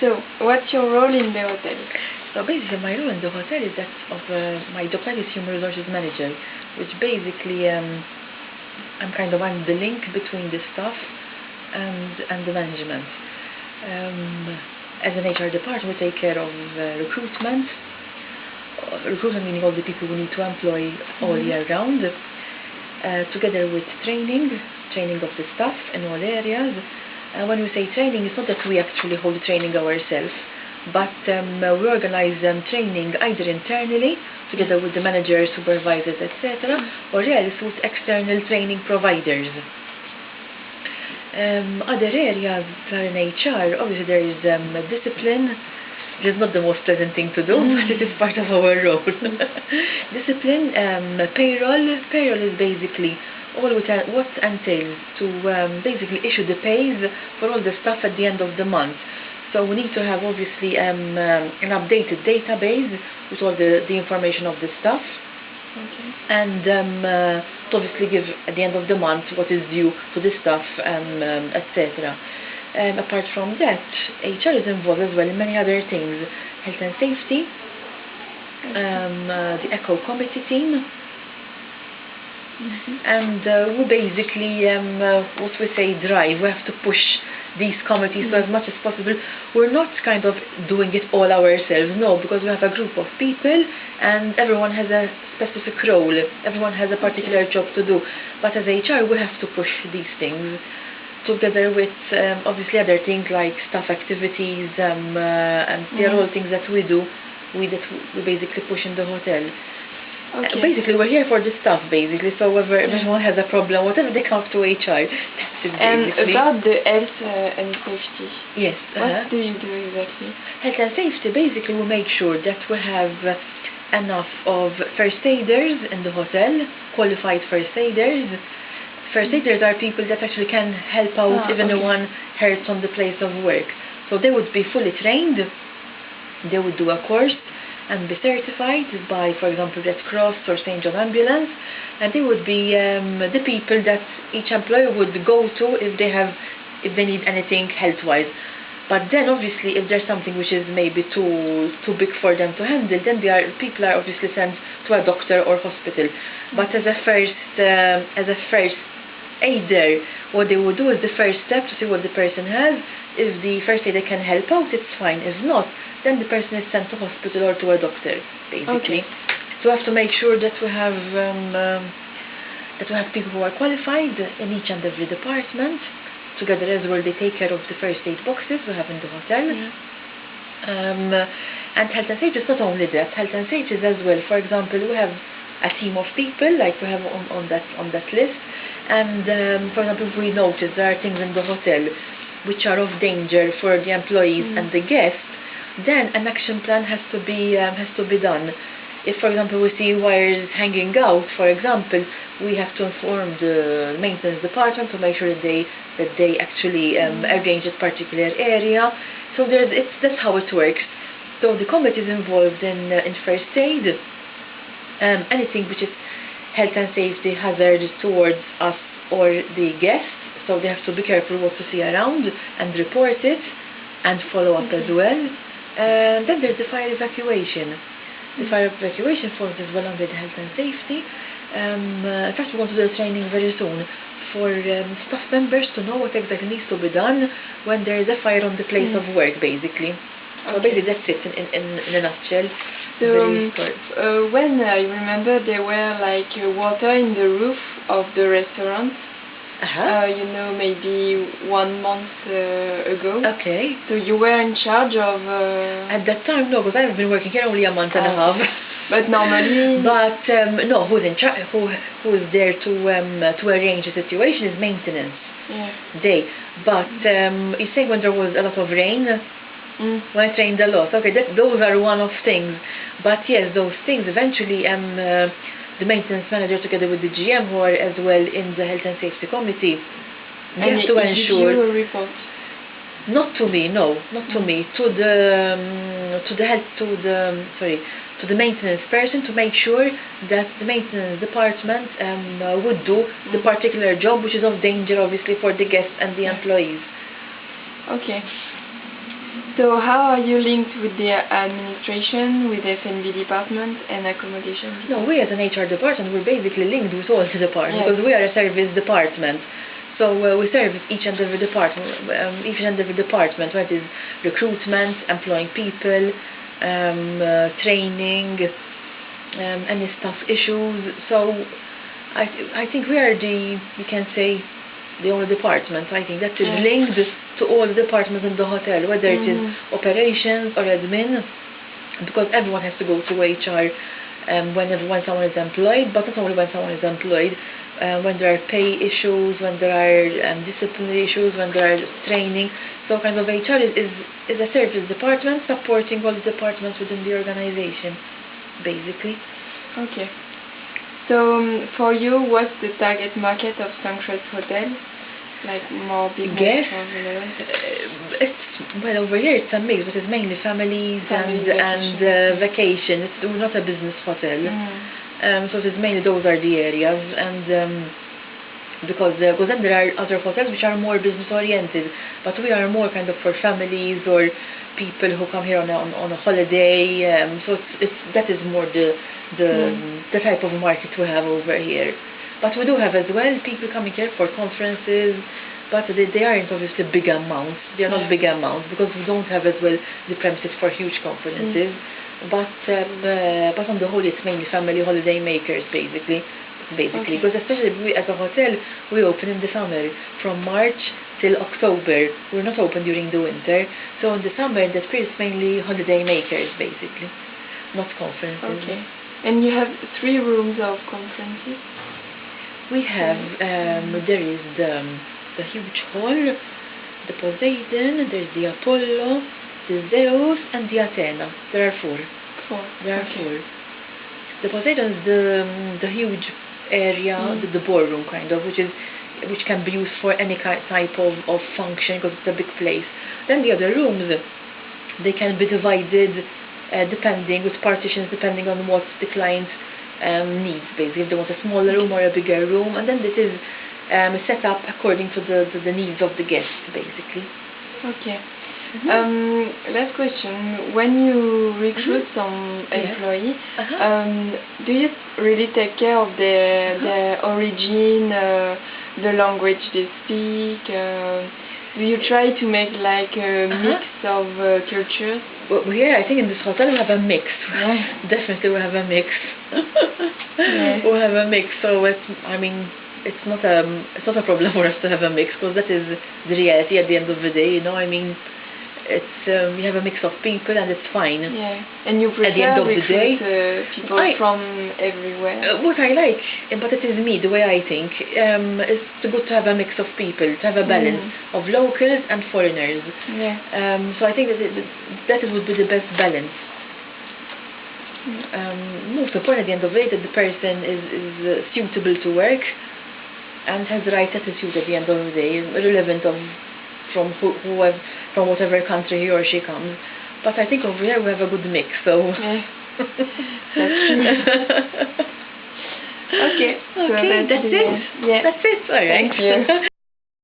So, what's your role in the hotel? So basically my role in the hotel is that of my job title is Human Resources Manager, which basically I'm the link between the staff and the management. As an HR department, we take care of recruitment meaning all the people we need to employ all year round, together with training of the staff in all areas. When we say training, it's not that we actually hold training ourselves, but we organize training either internally, together with the managers, supervisors, etc., or else with external training providers. Other areas in HR, obviously there is discipline. It is not the most pleasant thing to do, but it is part of our role. Discipline, payroll. Payroll is basically all what entails to basically issue the pays for all the staff at the end of the month. So we need to have obviously an updated database with all the information of the staff. Okay. And to obviously give at the end of the month what is due to the staff, etc. Apart from that, HR is involved as well in many other things: health and safety, the ECHO committee team, and we basically, what we say, drive. We have to push these committees so as much as possible. We're not kind of doing it all ourselves, no, because we have a group of people and everyone has a specific role, everyone has a particular job to do. But as HR, we have to push these things together with obviously other things like staff activities, and they are all things that we do, we basically push in the hotel. Okay. Basically, we're here for the staff, basically, so whenever everyone has a problem, whatever, they come to HR. And about the health and safety, yes, what do you do exactly? Health and safety, basically, we make sure that we have enough of first aiders in the hotel, qualified first aiders. First aiders are people that actually can help out if anyone hurts on the place of work. So they would be fully trained, they would do a course and be certified by, for example, Red Cross or St. John Ambulance, and they would be the people that each employer would go to if they need anything health-wise. But then, obviously, if there's something which is maybe too big for them to handle, then people are obviously sent to a doctor or hospital. But as a first aider, what they would do is the first step to see what the person has. If the first aider can help out, it's fine. If not, then the person is sent to hospital or to a doctor, basically. Okay. So we have to make sure that we have people who are qualified in each and every department. Together as well, they take care of the first aid boxes we have in the hotel. And health and safety is not only that. Health and safety is as well. For example, we have a team of people, like we have on that list. And for example, if we notice there are things in the hotel which are of danger for the employees and the guests, then an action plan has to be done. If, for example, we see wires hanging out, for example, we have to inform the maintenance department to make sure that they actually arrange this particular area. So that's how it works. So the committee is involved in first aid, anything which is health and safety hazard towards us or the guests. So they have to be careful what to see around and report it and follow up as well. And then there's the fire evacuation. The fire evacuation falls as well under the health and safety. In fact, we're going to do a training very soon for staff members to know what exactly needs to be done when there is a fire on the place of work, basically. So basically that's it in a nutshell. So when I remember there were like water in the roof of the restaurant. You know, maybe 1 month ago. Okay. So you were in charge of... At that time, no, because I've been working here only a month and a half. But normally... But, no, who's in charge, who is there to arrange the situation is maintenance. They. But, you say when there was a lot of rain, when it rained a lot, okay, those are one of things. But yes, those things eventually... the maintenance manager together with the GM who are as well in the health and safety committee, they have to ensure. Did you a report? Not to me, no, not to me. To the maintenance person to make sure that the maintenance department would do the particular job which is of danger, obviously, for the guests and the employees. Okay. So how are you linked with the administration, with F&B department and accommodation department? No, we as an HR department, we're basically linked with all the departments because we are a service department. So we service each and every department, whether it is recruitment, employing people, training, any staff issues. So I think we are you can say, the only department, I think, that is linked to all the departments in the hotel, whether it is operations or admin, because everyone has to go to HR when someone is employed, but not only when someone is employed, when there are pay issues, when there are disciplinary issues, when there are training. So kind of HR is a service department supporting all the departments within the organization, basically. Okay. So for you, what's the target market of Suncrest Hotel? Like more business or well, over here it's a mix, but it's mainly families and vacation. We're not a business hotel, so it's mainly those are the areas. And because then there are other hotels which are more business oriented, but we are more kind of for families or people who come here on a holiday. So that is more the type of market we have over here. But we do have as well people coming here for conferences, but they aren't obviously big amounts. They are not big amounts because we don't have as well the premises for huge conferences. But on the whole, it's mainly family holiday makers basically. Because especially we as a hotel, we open in the summer from March till October. We're not open during the winter. So in the summer, that period is mainly holiday makers basically, not conferences. Okay. And you have 3 rooms of conferences? We have, there is the huge hall, the Poseidon, there's the Apollo, the Zeus, and the Athena. There are 4. There are 4. The Poseidon is the huge area, the ballroom kind of, which can be used for any type of function because it's a big place. Then the other rooms, they can be divided with partitions depending on what the client needs, basically if they want a smaller room or a bigger room, and then this is set up according to the needs of the guest, basically. Okay. Last question: when you recruit some employee, do you really take care of their origin, the language they speak? Do you try to make like a mix of cultures? Well, yeah, I think in this hotel we have a mix. Definitely we have a mix. We have a mix, so it's not a problem for us to have a mix because that is the reality at the end of the day. It's we have a mix of people and it's fine. Yeah, and you prefer at the end of the day, people from everywhere. What I like, but it is me, the way I think, it's good to have a mix of people, to have a balance of locals and foreigners. Yeah. So I think that would be the best balance. Most important at the end of the day that the person is suitable to work and has the right attitude at the end of the day, irrelevant of from whatever country he or she comes. But I think over here we have a good mix, so... Yeah. That's true. Okay, so that's it. Yeah. That's it, alright. Thank you.